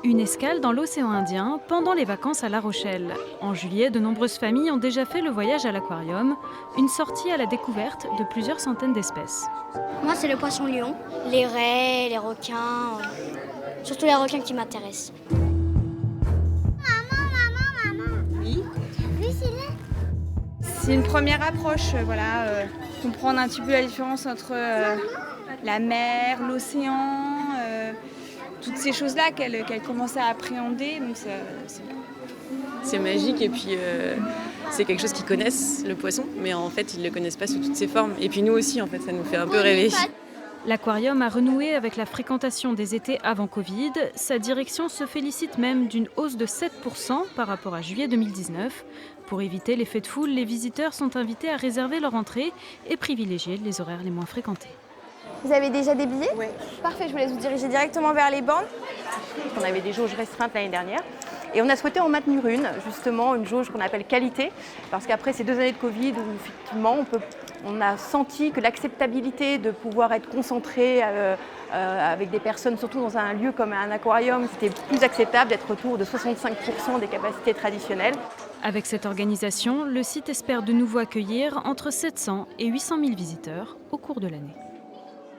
Une escale dans l'océan Indien pendant les vacances à La Rochelle. En juillet, de nombreuses familles ont déjà fait le voyage à l'aquarium, une sortie à la découverte de plusieurs centaines d'espèces. Moi, c'est le poisson-lion, les raies, les requins, surtout les requins qui m'intéressent. C'est une première approche, comprendre un petit peu la différence entre la mer, l'océan, toutes ces choses-là qu'elle commence à appréhender. Donc c'est magique et puis c'est quelque chose qu'ils connaissent, le poisson, mais en fait ils ne le connaissent pas sous toutes ses formes. Et puis nous aussi, en fait, ça nous fait un peu rêver. L'aquarium a renoué avec la fréquentation des étés avant Covid. Sa direction se félicite même d'une hausse de 7% par rapport à juillet 2019. Pour éviter l'effet de foule, les visiteurs sont invités à réserver leur entrée et privilégier les horaires les moins fréquentés. Vous avez déjà des billets ? Oui. Parfait, je vous laisse vous diriger directement vers les bornes. On avait des jauges restreintes l'année dernière. Et on a souhaité en maintenir une jauge qu'on appelle qualité, parce qu'après ces 2 années de Covid, où effectivement on a senti que l'acceptabilité de pouvoir être concentré avec des personnes, surtout dans un lieu comme un aquarium, c'était plus acceptable d'être autour de 65% des capacités traditionnelles. Avec cette organisation, le site espère de nouveau accueillir entre 700 et 800 000 visiteurs au cours de l'année.